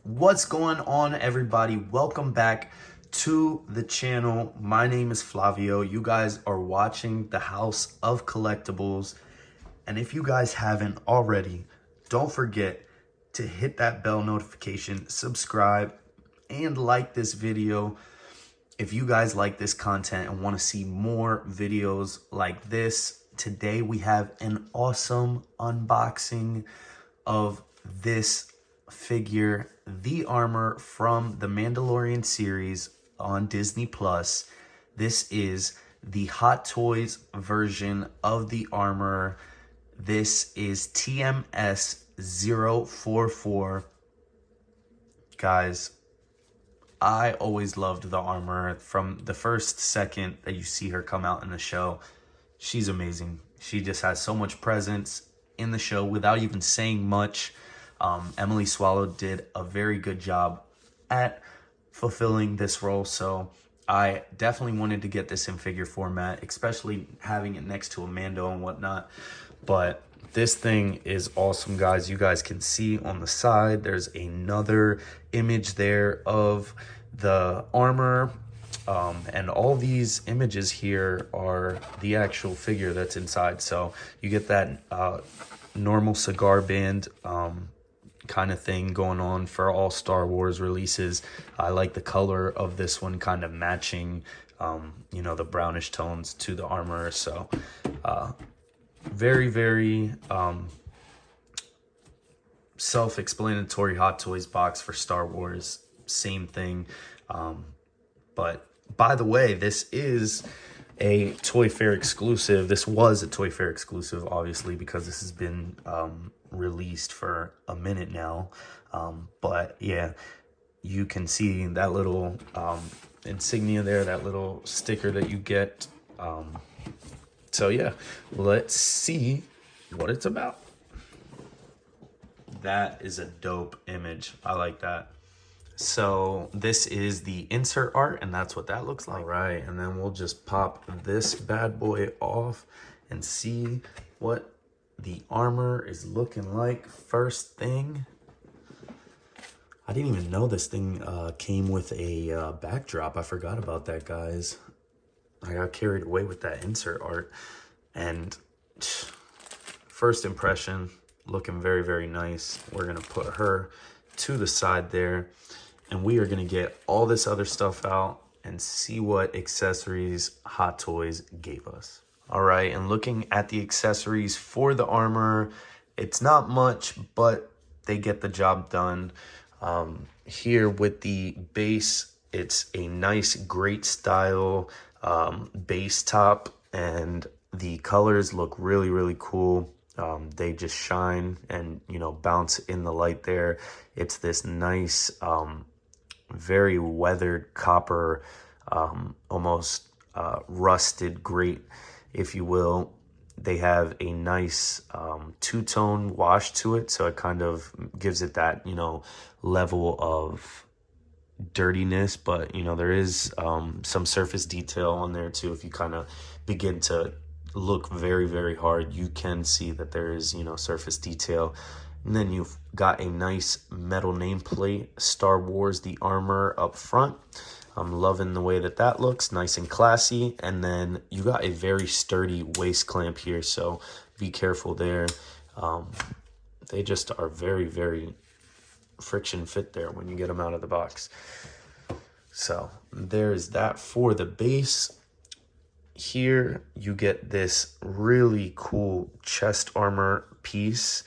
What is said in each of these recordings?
What's going on, everybody? Welcome back to the channel. My name is Flavio. You guys are watching the House of Collectibles. And if you guys haven't already, don't forget to hit that bell notification, subscribe, and like this video. If you guys like this content and want to see more videos like this, today we have an awesome unboxing of this figure, the armor from the Mandalorian series on Disney Plus. This is the Hot Toys version of the armor. This is TMS 044. Guys, I always loved the armor from the first second that you see her come out in the show. She's amazing. She just has so much presence in the show without even saying much. Emily Swallow did a very good job at fulfilling this role, so I definitely wanted to get this in figure format, especially having it next to a Mando and whatnot. But this thing is awesome, guys. You guys can see on the side, there's another image there of the armor. And all these images here are the actual figure that's inside. So you get that normal cigar band kind of thing going on for all Star Wars releases. I like the color of this one kind of matching, you know, the brownish tones to the armor. So very self-explanatory Hot Toys box for Star Wars. Same thing. But by the way, this is a Toy Fair exclusive. This was a Toy Fair exclusive, obviously, because this has been released for a minute now. But yeah, you can see that little insignia there, that little sticker that you get. So yeah, let's see what it's about. That is a dope image. I like that. So this is the insert art, and that's what that looks like. All right, and then we'll just pop this bad boy off and see what the armor is looking like. First thing, I didn't even know this thing came with a backdrop. I forgot about that, guys. I got carried away with that insert art. And first impression, looking very nice. We're gonna put her to the side there, and we are gonna get all this other stuff out and see what accessories Hot Toys gave us. All right, and looking at the accessories for the armor, it's not much, but they get the job done. Here with the base, it's a nice, great style base top, and the colors look really cool. They just shine and, you know, bounce in the light there. It's this nice, very weathered copper, almost rusted grate, if you will. They have a nice two-tone wash to it, so it kind of gives it that, you know, level of dirtiness, but, you know, there is some surface detail on there too. If you kind of begin to look very hard, you can see that there is, you know, surface detail. And then you've got a nice metal nameplate, Star Wars the armor up front. I'm loving the way that that looks, nice and classy. And then you got a very sturdy waist clamp here, so be careful there. They just are very friction fit there when you get them out of the box. So there's that for the base. Here you get this really cool chest armor piece,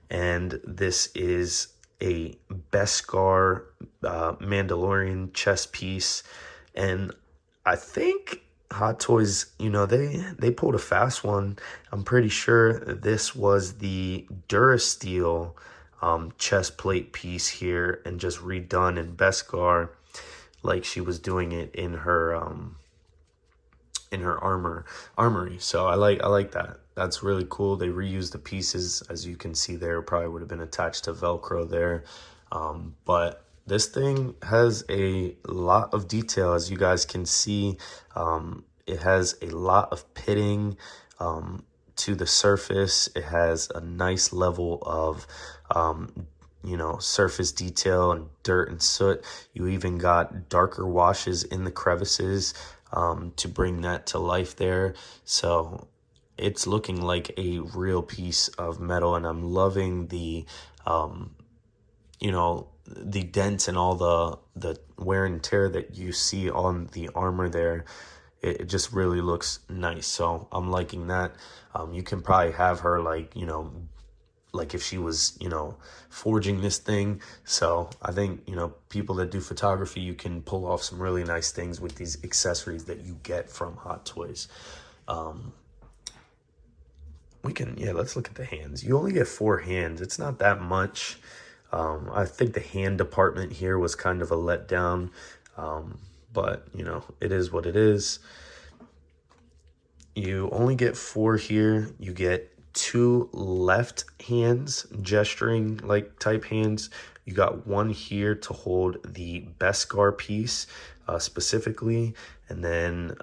and this is a Beskar Mandalorian chest piece. And I think Hot Toys, you know, they pulled a fast one. I'm pretty sure this was the Durasteel chest plate piece here, and just redone in Beskar, like she was doing it in her armory. So I like that. That's really cool. They reused the pieces, as you can see there. Probably would have been attached to Velcro there. But this thing has a lot of detail, as you guys can see. It has a lot of pitting to the surface. It has a nice level of you know, surface detail and dirt and soot. You even got darker washes in the crevices to bring that to life there. So it's looking like a real piece of metal, and I'm loving the, you know, the dents and all the wear and tear that you see on the armor there. It just really looks nice. So I'm liking that. You can probably have her like, you know, like if she was, you know, forging this thing. So I think, you know, people that do photography, you can pull off some really nice things with these accessories that you get from Hot Toys. Let's look at the hands. You only get 4 hands. It's not that much. I think the hand department here was kind of a letdown. But, you know, it is what it is. You only get 4 here. You get 2 left hands, gesturing like type hands. You got 1 here to hold the Beskar piece specifically. And then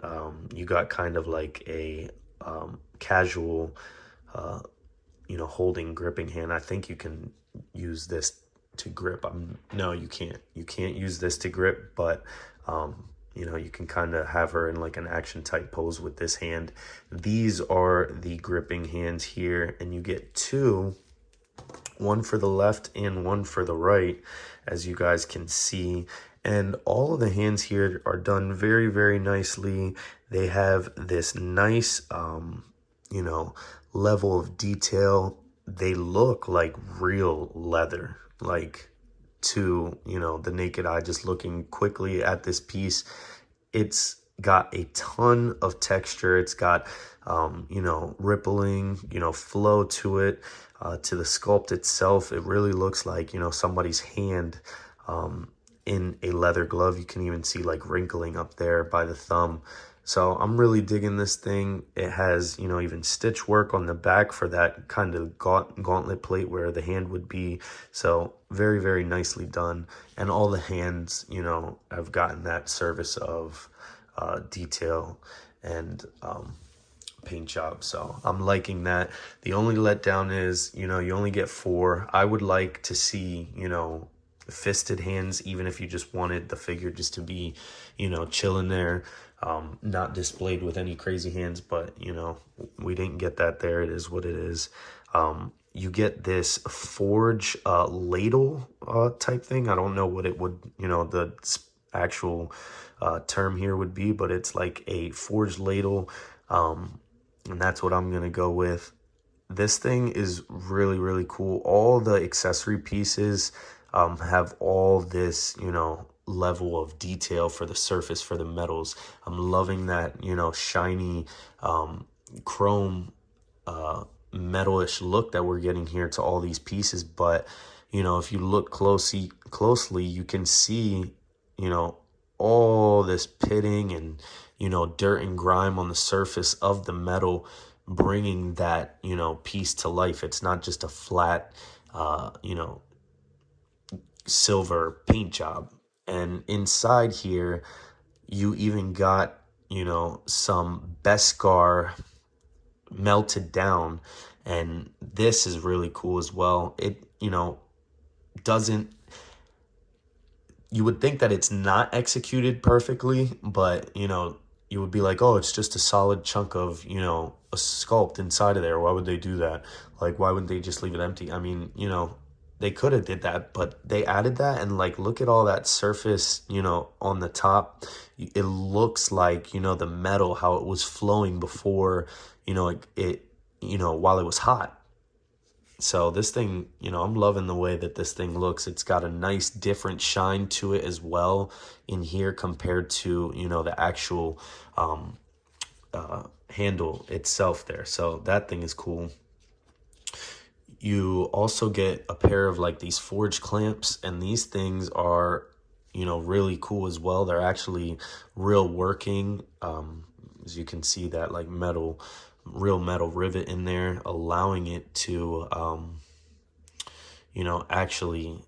you got kind of like a casual, you know, holding gripping hand. I think you can use this to grip. No, you can't. You can't use this to grip, but you know, you can kind of have her in like an action type pose with this hand. These are the gripping hands here, and you get 2, 1 for the left and 1 for the right, as you guys can see. And all of the hands here are done very, very nicely. They have this nice, you know, level of detail. They look like real leather, like, to, you know, the naked eye, just looking quickly at this piece. It's got a ton of texture. It's got, you know, rippling, you know, flow to it, to the sculpt itself. It really looks like, you know, somebody's hand in a leather glove. You can even see like wrinkling up there by the thumb. So I'm really digging this thing. It has, you know, even stitch work on the back for that kind of gauntlet plate where the hand would be. So very, very nicely done. And all the hands, you know, have gotten that service of detail and paint job. So I'm liking that. The only letdown is, you know, you only get 4. I would like to see, you know, fisted hands, even if you just wanted the figure just to be, you know, chilling there. Not displayed with any crazy hands, but, you know, we didn't get that there. It is what it is. You get this forge ladle type thing. I don't know what it would, you know, the actual term here would be, but it's like a forged ladle. And that's what I'm going to go with. This thing is really, really cool. All the accessory pieces have all this, you know, level of detail for the surface, for the metals. I'm loving that, you know, shiny chrome metalish look that we're getting here to all these pieces. But, you know, if you look closely, you can see, you know, all this pitting and, you know, dirt and grime on the surface of the metal, bringing that, you know, piece to life. It's not just a flat, you know, silver paint job. And inside here, you even got, you know, some Beskar melted down. And this is really cool as well. It, you know, doesn't, you would think that it's not executed perfectly, but, you know, you would be like, oh, it's just a solid chunk of, you know, a sculpt inside of there. Why would they do that? Like, why wouldn't they just leave it empty? I mean, you know, they could have did that, but they added that. And like, look at all that surface, you know, on the top. It looks like, you know, the metal, how it was flowing before, you know, it you know, while it was hot. So this thing, you know, I'm loving the way that this thing looks. It's got a nice different shine to it as well in here compared to, you know, the actual handle itself there. So that thing is cool. You also get a pair of like these forge clamps, and these things are, you know, really cool as well. They're actually real working. As you can see that like real metal rivet in there, allowing it to, you know, actually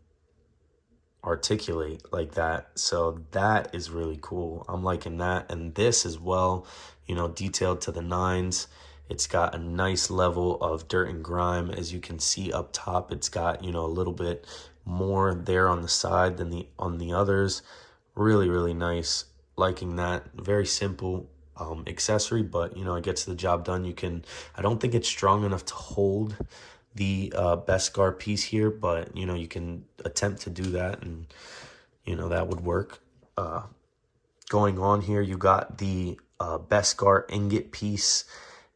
articulate like that. So that is really cool. I'm liking that. And this as well, you know, detailed to the nines. It's got a nice level of dirt and grime. As you can see up top, it's got, you know, a little bit more there on the side than on the others. Really, really nice. Liking that. Very simple accessory, but you know, it gets the job done. You can, I don't think it's strong enough to hold the Beskar piece here, but you know, you can attempt to do that, and you know, that would work. Going on here, you got the Beskar ingot piece,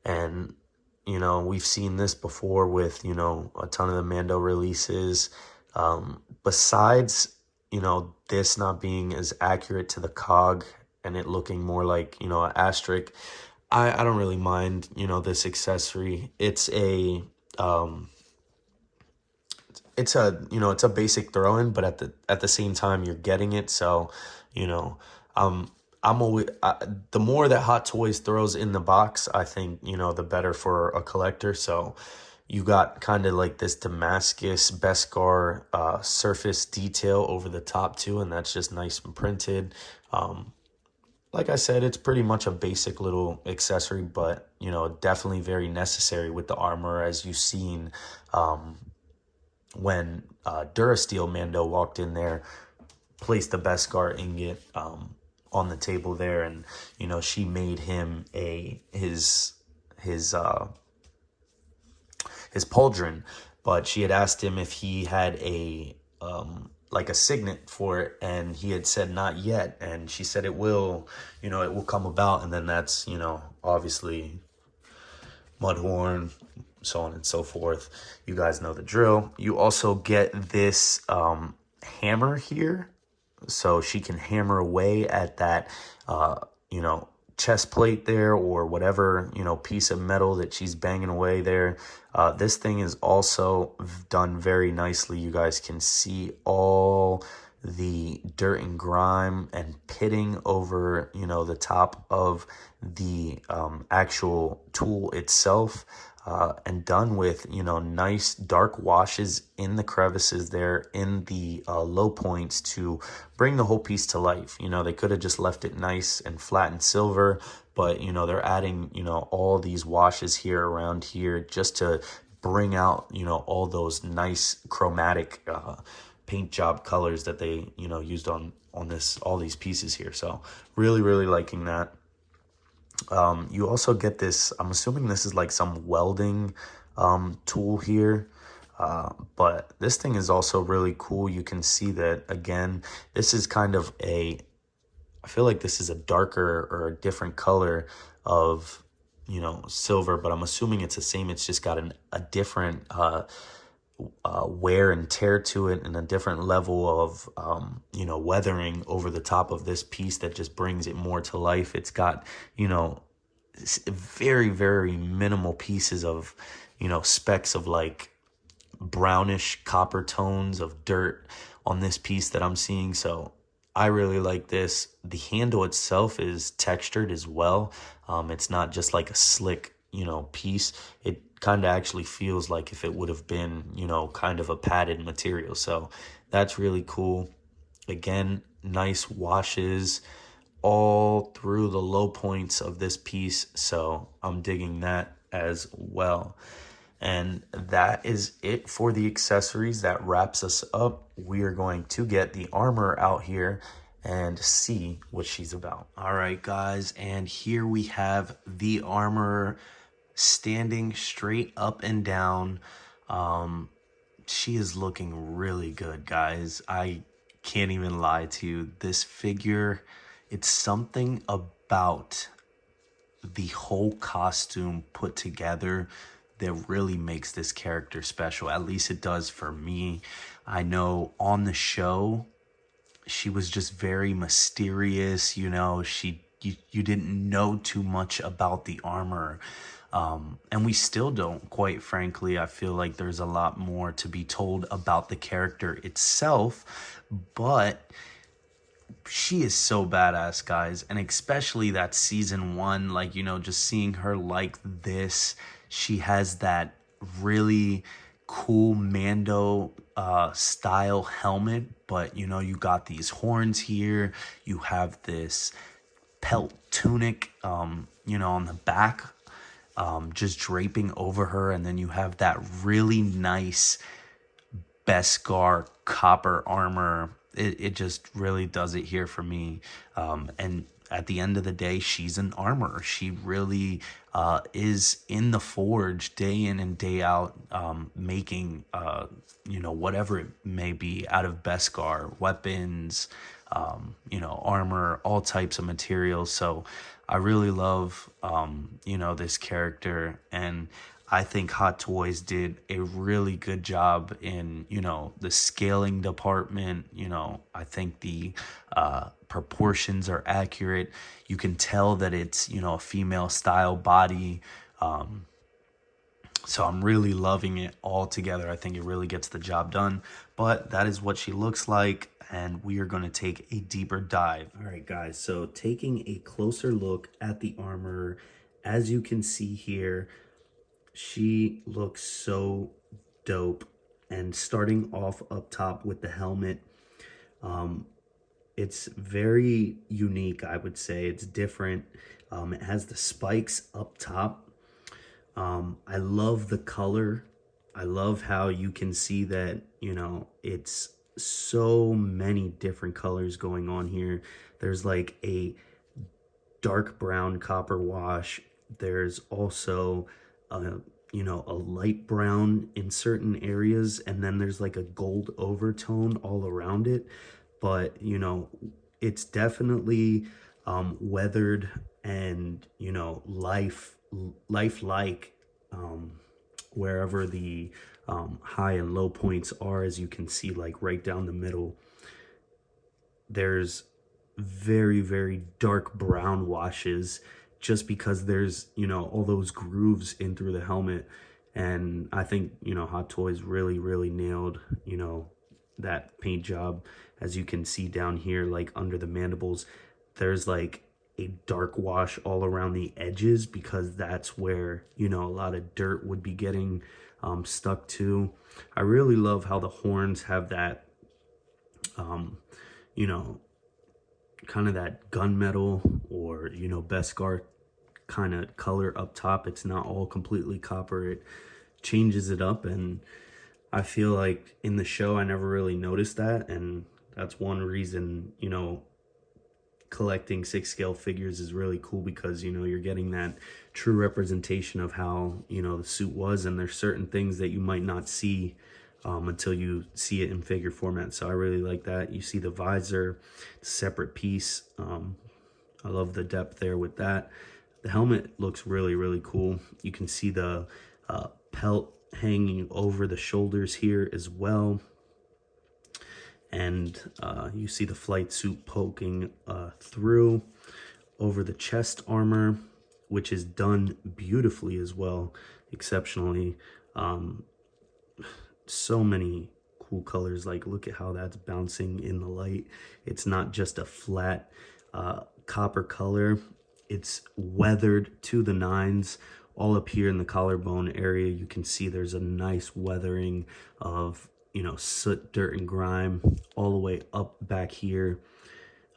and you know, we've seen this before with, you know, a ton of the Mando releases. Besides, you know, this not being as accurate to the cog and it looking more like, you know, an asterisk, I don't really mind, you know, this accessory. It's a you know, it's a basic throw-in, but at the same time you're getting it. So, you know, I'm always, the more that Hot Toys throws in the box, I think, you know, the better for a collector. So you got kind of like this Damascus Beskar surface detail over the top too, and that's just nice and printed. Like I said, it's pretty much a basic little accessory, but you know, definitely very necessary with the armor, as you've seen when Durasteel Mando walked in there, placed the Beskar ingot on the table there, and you know, she made him his pauldron, but she had asked him if he had a like a signet for it, and he had said not yet, and she said it will, you know, it will come about. And then that's, you know, obviously Mudhorn, so on and so forth. You guys know the drill. You also get this hammer here, so she can hammer away at that you know, chest plate there, or whatever, you know, piece of metal that she's banging away there. This thing is also done very nicely. You guys can see all the dirt and grime and pitting over, you know, the top of the actual tool itself. And done with, you know, nice dark washes in the crevices there, in the low points, to bring the whole piece to life. You know, they could have just left it nice and flat and silver, but you know, they're adding, you know, all these washes here around here just to bring out, you know, all those nice chromatic paint job colors that they, you know, used on this, all these pieces here. So really, really liking that. You also get this, I'm assuming this is like some welding tool here, but this thing is also really cool. You can see that, again, this is kind of I feel like this is a darker or a different color of, you know, silver, but I'm assuming it's the same. It's just got a different wear and tear to it, and a different level of you know, weathering over the top of this piece that just brings it more to life. It's got, you know, very, very minimal pieces of, you know, specks of like brownish copper tones of dirt on this piece that I'm seeing. So I really like this. The handle itself is textured as well. It's not just like a slick, you know, piece. It kind of actually feels like if it would have been, you know, kind of a padded material. So that's really cool. Again, nice washes all through the low points of this piece, so I'm digging that as well. And that is it for the accessories. That wraps us up. We are going to get the armor out here and see what she's about. All right, guys, and here we have the armor standing straight up and down. She is looking really good, guys. I can't even lie to you. This figure, it's something about the whole costume put together that really makes this character special. At least it does for me. I know on the show, she was just very mysterious. You know, you didn't know too much about the armor. And we still don't, quite frankly. I feel like there's a lot more to be told about the character itself, but she is so badass, guys. And especially that season 1, like, you know, just seeing her like this, she has that really cool Mando style helmet, but you know, you got these horns here, you have this pelt tunic, you know, on the back, just draping over her, and then you have that really nice Beskar copper armor. It just really does it here for me. And at the end of the day, she's an armorer. She really is in the forge day in and day out, making, whatever it may be out of Beskar, weapons, armor, all types of materials. So I really love, this character, and I think Hot Toys did a really good job in, the scaling department. I think the proportions are accurate. You can tell that it's, a female style body. So I'm really loving it all together. I think it really gets the job done. But that is what she looks like, and we are going to take a deeper dive. All right, guys, so taking a closer look at the armor, as you can see here, she looks so dope. And starting off up top with the helmet, it's very unique, I would say. It's different. It has the spikes up top. I love the color. I love how you can see that, it's so many different colors going on here. There's like a dark brown copper wash. There's also a light brown in certain areas, and then there's like a gold overtone all around it. But it's definitely weathered and lifelike, wherever the high and low points are. As you can see, like right down the middle, there's very, very dark brown washes, just because there's, all those grooves in through the helmet. And I think, Hot Toys really, really nailed, that paint job. As you can see down here, like under the mandibles, there's like a dark wash all around the edges, because that's where, a lot of dirt would be getting stuck to. I really love how the horns have that, kind of that gunmetal or, Beskar kind of color up top. It's not all completely copper. It changes it up, and I feel like in the show I never really noticed that, and that's one reason, collecting 6 scale figures is really cool, because you're getting that true representation of how the suit was, and there's certain things that you might not see until you see it in figure format. So I really like that. You see the visor, separate piece. I love the depth there with that. The helmet looks really, really cool. You can see the pelt hanging over the shoulders here as well. And you see the flight suit poking through over the chest armor, which is done beautifully as well, exceptionally. So many cool colors. Like, look at how that's bouncing in the light. It's not just a flat copper color. It's weathered to the nines. All up here in the collarbone area, you can see there's a nice weathering of soot, dirt, and grime, all the way up back here,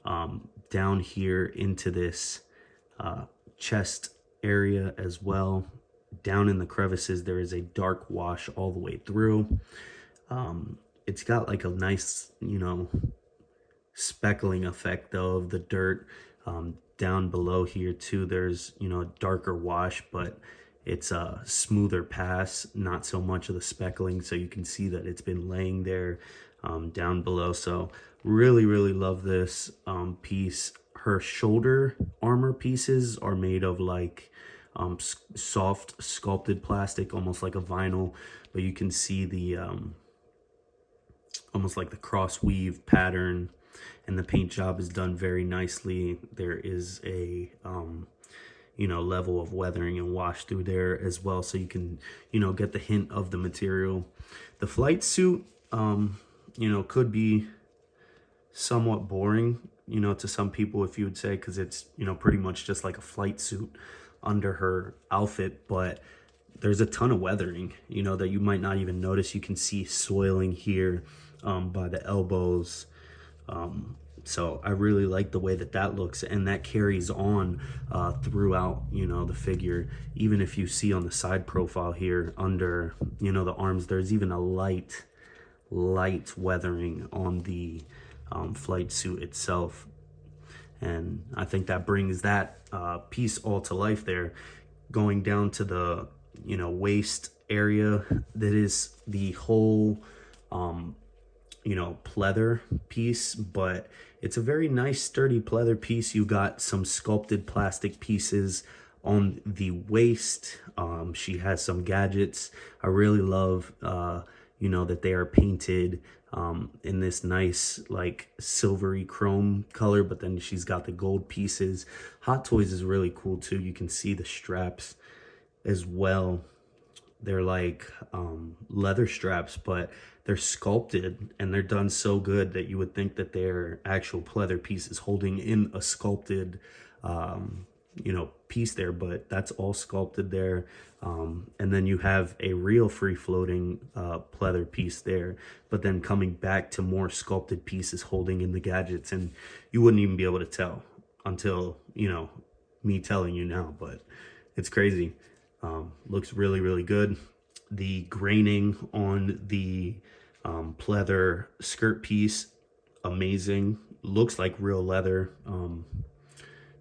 down here into this chest area as well. Down in the crevices, there is a dark wash all the way through. It's got like a nice, speckling effect though of the dirt. Down below here too, there's, a darker wash, but it's a smoother pass, not so much of the speckling. So you can see that it's been laying there down below. So really, really love this piece. Her shoulder armor pieces are made of like soft sculpted plastic, almost like a vinyl, but you can see the almost like the cross weave pattern, and the paint job is done very nicely. There is a level of weathering and wash through there as well, so you can get the hint of the material. The flight suit could be somewhat boring to some people, if you would say, because it's pretty much just like a flight suit under her outfit, but there's a ton of weathering that you might not even notice. You can see soiling here by the elbows. So I really like the way that looks, and that carries on throughout the figure. Even if you see on the side profile here under the arms, there's even a light light weathering on the flight suit itself. And I think that brings that piece all to life there. Going down to the, you know, waist area, that is the whole, you know, pleather piece, but it's a very nice sturdy pleather piece. You got some sculpted plastic pieces on the waist. She has some gadgets. I really love, you know, that they are painted in this nice like silvery chrome color, but then she's got the gold pieces. Hot Toys is really cool too. You can see the straps as well. They're like leather straps, but they're sculpted and they're done so good that you would think that they're actual pleather pieces holding in a sculpted you know, piece there, but that's all sculpted there. And then you have a real free floating pleather piece there, but then coming back to more sculpted pieces holding in the gadgets, and you wouldn't even be able to tell until, you know, me telling you now, but it's crazy. Looks really, really good. The graining on the pleather skirt piece, amazing. Looks like real leather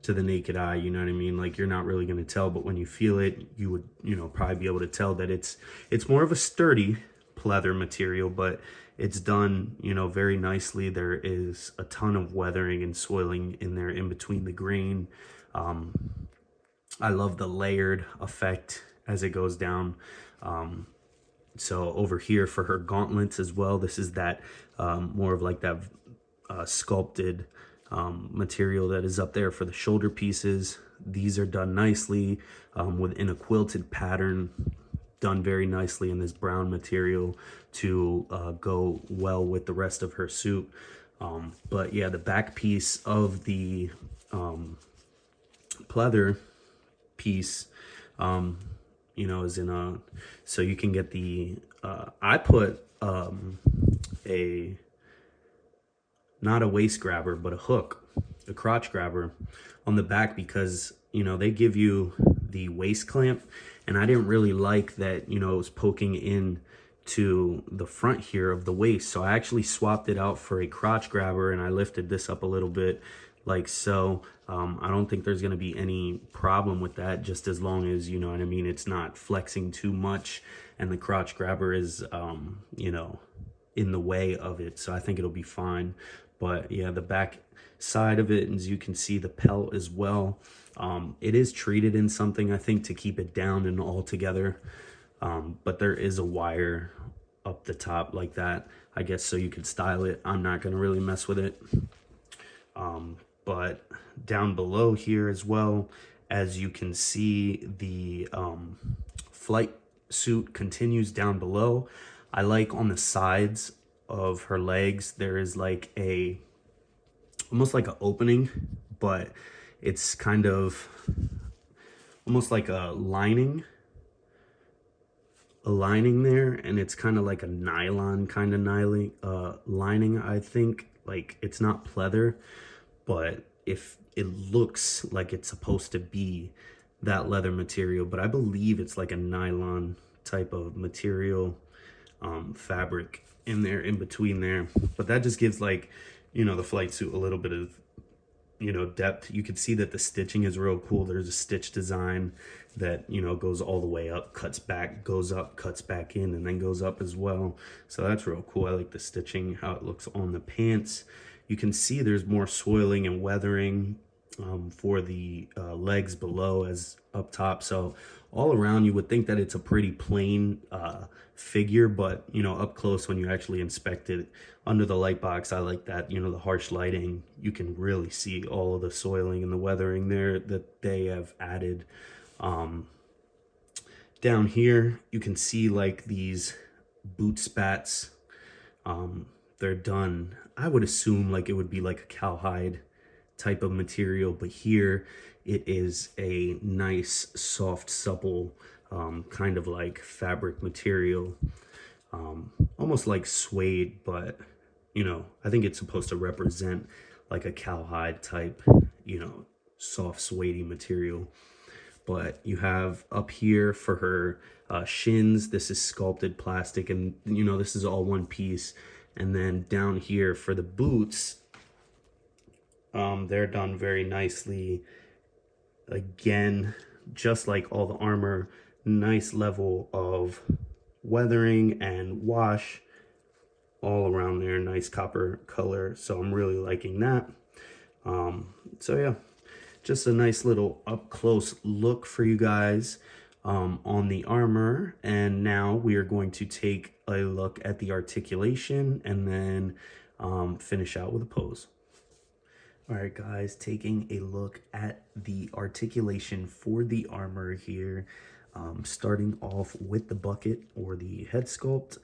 to the naked eye, you know what I mean? Like, you're not really going to tell, but when you feel it, you would, you know, probably be able to tell that it's more of a sturdy pleather material, but it's done, you know, very nicely. There is a ton of weathering and soiling in there in between the grain. I love the layered effect as it goes down. So over here for her gauntlets as well, this is that more of like that sculpted material that is up there for the shoulder pieces. These are done nicely within a quilted pattern, done very nicely in this brown material to go well with the rest of her suit. But yeah, the back piece of the pleather piece, you know, is in a, so you can get the, I put not a waist grabber, but a hook, a crotch grabber on the back, because, you know, they give you the waist clamp, and I didn't really like that, you know, it was poking in to the front here of the waist. So I actually swapped it out for a crotch grabber, and I lifted this up a little bit like so. I don't think there's going to be any problem with that, just as long as, you know what I mean, it's not flexing too much and the crotch grabber is, you know, in the way of it. So I think it'll be fine. But yeah, the back side of it, as you can see, the pelt as well. It is treated in something, I think, to keep it down and all together. But there is a wire up the top like that, I guess, so you could style it. I'm not going to really mess with it. But down below here as well, as you can see, the flight suit continues down below. I like on the sides of her legs, there is like a, almost like an opening, but it's kind of almost like a lining there, and it's kind of like a nylon kind of lining, I think. Like, it's not pleather, but if it looks like it's supposed to be that leather material, but I believe it's like a nylon type of material, fabric in there, in between there. But that just gives, like, you know, the flight suit a little bit of, you know, depth. You can see that the stitching is real cool. There's a stitch design that, you know, goes all the way up, cuts back, goes up, cuts back in, and then goes up as well. So that's real cool. I like the stitching, how it looks on the pants. You can see there's more soiling and weathering for the legs below as up top. So all around, you would think that it's a pretty plain figure, but, you know, up close when you actually inspect it under the light box, I like that, you know, the harsh lighting, you can really see all of the soiling and the weathering there that they have added. Down here, you can see like these boot spats. They're done, I would assume like it would be like a cowhide type of material, but here it is a nice, soft, supple, kind of like fabric material, almost like suede, but, you know, I think it's supposed to represent like a cowhide type, you know, soft, suede material. but you have up here for her shins, this is sculpted plastic, and you know, this is all one piece. And then down here for the boots, they're done very nicely. Again, just like all the armor, nice level of weathering and wash all around there, nice copper color, so I'm really liking that. So yeah, just a nice little up close look for you guys on the armor. And now we are going to take a look at the articulation and then finish out with a pose. All right, guys, taking a look at the articulation for the armor here. Starting off with the bucket or the head sculpt.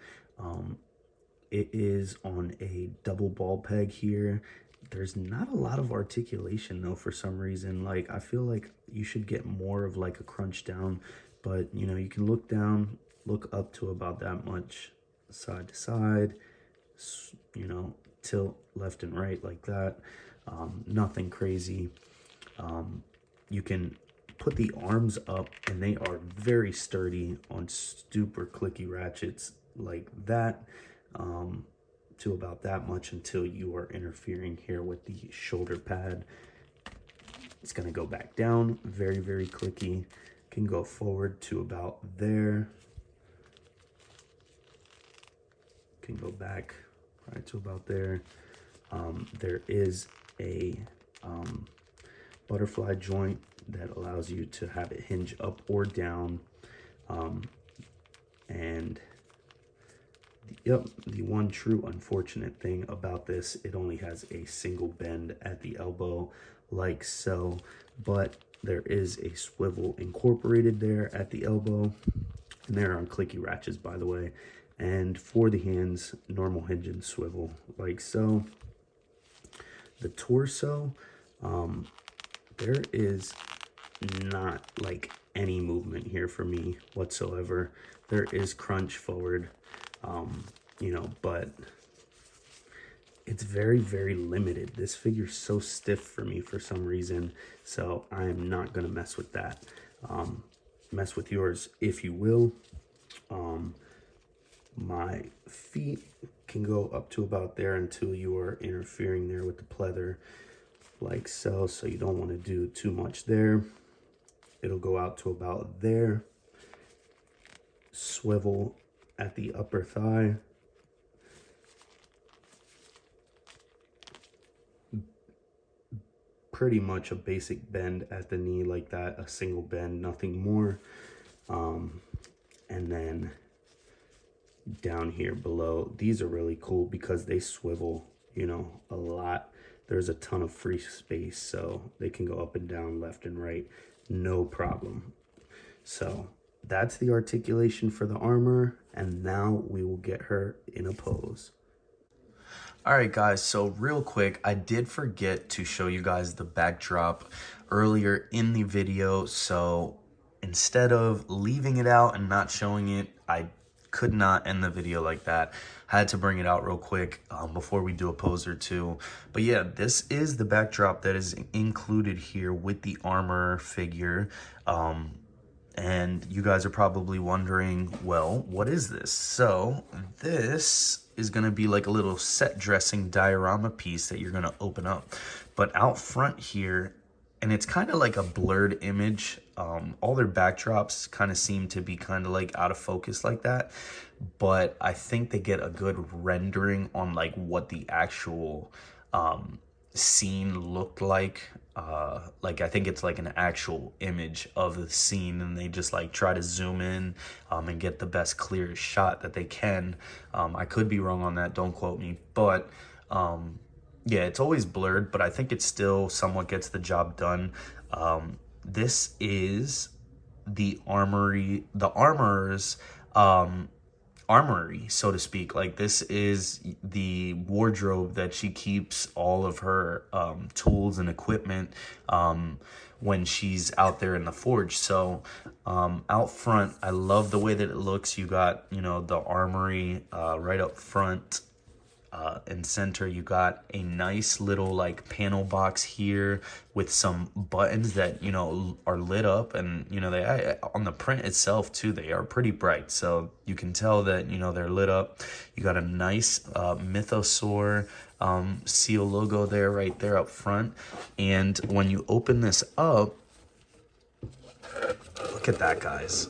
It is on a double ball peg here. There's not a lot of articulation though for some reason. Like, I feel like you should get more of like a crunch down, but you know, you can look down, look up to about that much, side to side, you know, tilt left and right like that. Nothing crazy. You can put the arms up and they are very sturdy on super clicky ratchets like that, to about that much until you are interfering here with the shoulder pad. It's going to go back down, very, very clicky. Can go forward to about there. Can go back right to about there. There is a butterfly joint that allows you to have it hinge up or down. And yep, the one true unfortunate thing about this, it only has a single bend at the elbow like so, but there is a swivel incorporated there at the elbow, and they're on clicky ratchets, by the way. And for the hands, normal hinge and swivel like so. The torso, there is not like any movement here for me whatsoever. There is crunch forward, you know, but it's very, very limited. This figure's so stiff for me for some reason, so I'm not gonna mess with that. Mess with yours if you will. My feet can go up to about there until you are interfering there with the pleather like so, so you don't want to do too much there. It'll go out to about there. Swivel at the upper thigh. Pretty much a basic bend at the knee like that, a single bend, nothing more. And then down here below, these are really cool because they swivel, you know, a lot. There's a ton of free space, so they can go up and down, left and right, no problem. So that's the articulation for the armor, and now we will get her in a pose. All right, guys, so real quick, I did forget to show you guys the backdrop earlier in the video, so instead of leaving it out and not showing it, I could not end the video like that. Had to bring it out real quick before we do a pose or two. But yeah, this is the backdrop that is included here with the armor figure. And you guys are probably wondering, well, what is this? So this is gonna be like a little set dressing diorama piece that you're gonna open up. But out front here, and it's kind of like a blurred image. All their backdrops kind of seem to be kind of like out of focus like that. But I think they get a good rendering on like what the actual scene looked like. I think it's like an actual image of the scene, and they just like try to zoom in and get the best clearest shot that they can. I could be wrong on that, don't quote me, but yeah, it's always blurred, but I think it still somewhat gets the job done. This is the armorer's armory, so to speak. Like, this is the wardrobe that she keeps all of her tools and equipment when she's out there in the forge. So out front, I love the way that it looks. You got, you know, the armory right up front. in center. You got a nice little like panel box here with some buttons that, you know, are lit up, and you know, they on the print itself too, they are pretty bright, so you can tell that, you know, they're lit up. You got a nice Mythosaur seal logo there, right there up front. And when you open this up, look at that, guys.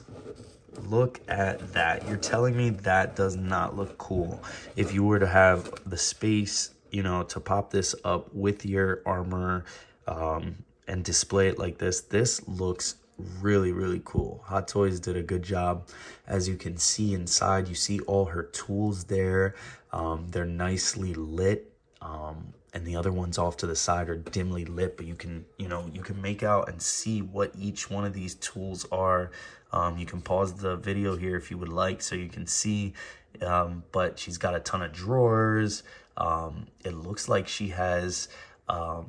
Look at that. You're telling me that does not look cool? If you were to have the space, you know, to pop this up with your armor and display it like this, this looks really, really cool. Hot Toys did a good job. As you can see inside, you see all her tools there. They're nicely lit. And the other ones off to the side are dimly lit, but you can, you know, you can make out and see what each one of these tools are. You can pause the video here if you would like, so you can see, but she's got a ton of drawers. It looks like she has, I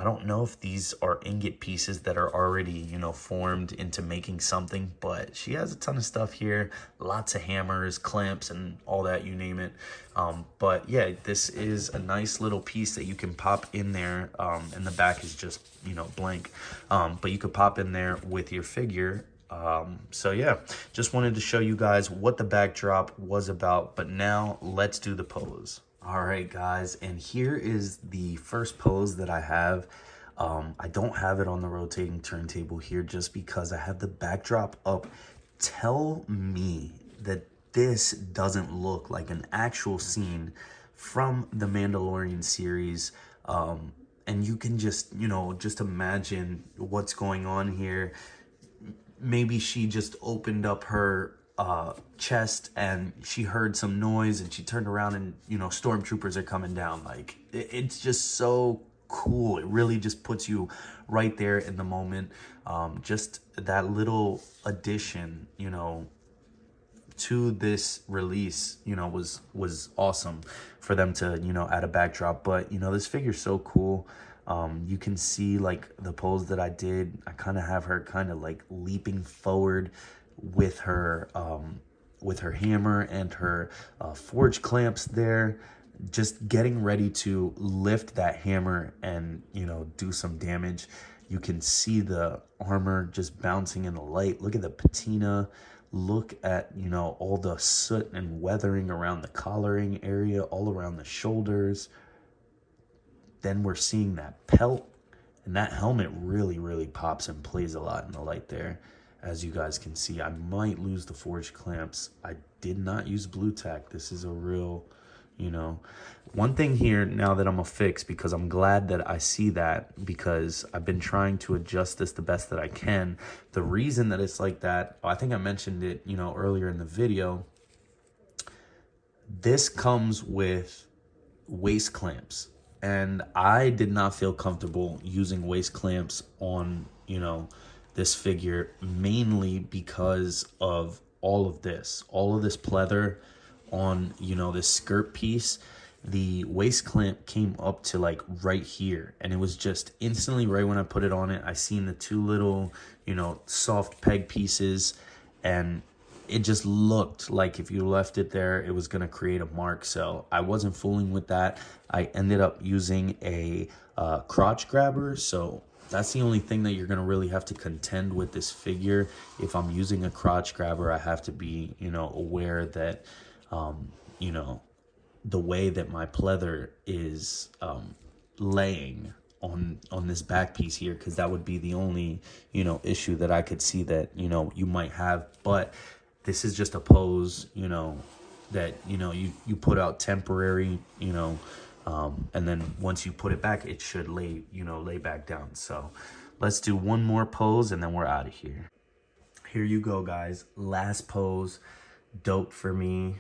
don't know if these are ingot pieces that are already, you know, formed into making something, but she has a ton of stuff here, lots of hammers, clamps, and all that, you name it. But yeah, this is a nice little piece that you can pop in there, and the back is just, you know, blank, but you could pop in there with your figure. So yeah, just wanted to show you guys what the backdrop was about, but now let's do the pose. All right, guys, and here is the first pose that I have. I don't have it on the rotating turntable here just because I have the backdrop up. Tell me that this doesn't look like an actual scene from the Mandalorian series. And you can just, you know, just imagine what's going on here. Maybe she just opened up her chest and she heard some noise and she turned around and, you know, stormtroopers are coming down. Like, it's just so cool. It really just puts you right there in the moment. Just that little addition, you know, to this release, you know, was awesome for them to, you know, add a backdrop. But, you know, this figure's so cool. You can see like the pose that I did. I kind of have her kind of like leaping forward with her hammer and her forge clamps there, just getting ready to lift that hammer and, you know, do some damage. You can see the armor just bouncing in the light. Look at the patina. Look at, you know, all the soot and weathering around the collaring area, all around the shoulders. Then we're seeing that pelt, and that helmet really, really pops and plays a lot in the light there. As you guys can see, I might lose the forged clamps. I did not use blue tack. This is a real, you know, one thing here now that I'm gonna fix, because I'm glad that I see that, because I've been trying to adjust this the best that I can. The reason that it's like that, I think I mentioned it, you know, earlier in the video. This comes with waist clamps, and I did not feel comfortable using waist clamps on, you know, this figure, mainly because of all of this pleather on, you know, this skirt piece. The waist clamp came up to like right here, and it was just instantly, right when I put it on it, I seen the two little, you know, soft peg pieces, and it just looked like if you left it there, it was gonna create a mark. So I wasn't fooling with that. I ended up using a crotch grabber. So that's the only thing that you're going to really have to contend with this figure. If I'm using a crotch grabber, I have to be, you know, aware that, you know, the way that my pleather is laying on this back piece here, because that would be the only, you know, issue that I could see that, you know, you might have. But this is just a pose, you know, that, you know, you put out temporary, you know, and then once you put it back, it should lay back down. So let's do one more pose and then we're out of here. Here you go, guys. Last pose, dope for me.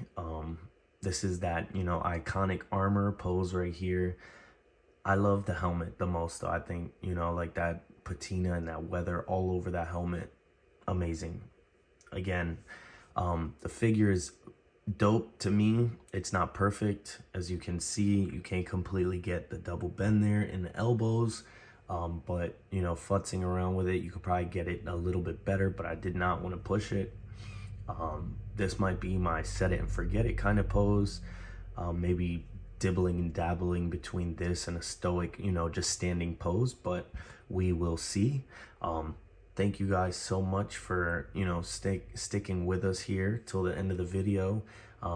This is that, you know, iconic armor pose right here. I love the helmet the most, though. I think, you know, like that patina and that weather all over that helmet, amazing. Again, the figure is dope to me. It's not perfect. As you can see, you can't completely get the double bend there in the elbows, but, you know, futzing around with it, you could probably get it a little bit better, but I did not want to push it. This might be my set it and forget it kind of pose. maybe dibbling and dabbling between this and a stoic, you know, just standing pose, but we will see. Thank you guys so much for, you know, sticking with us here till the end of the video.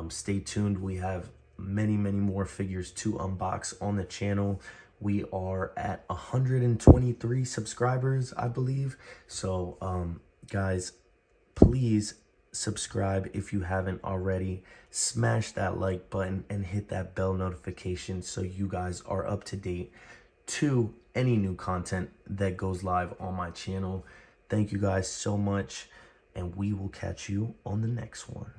Stay tuned. We have many more figures to unbox on the channel. We are at 123 subscribers, I believe. So guys, please subscribe if you haven't already. Smash that like button and hit that bell notification so you guys are up to date to any new content that goes live on my channel. Thank you guys so much, and we will catch you on the next one.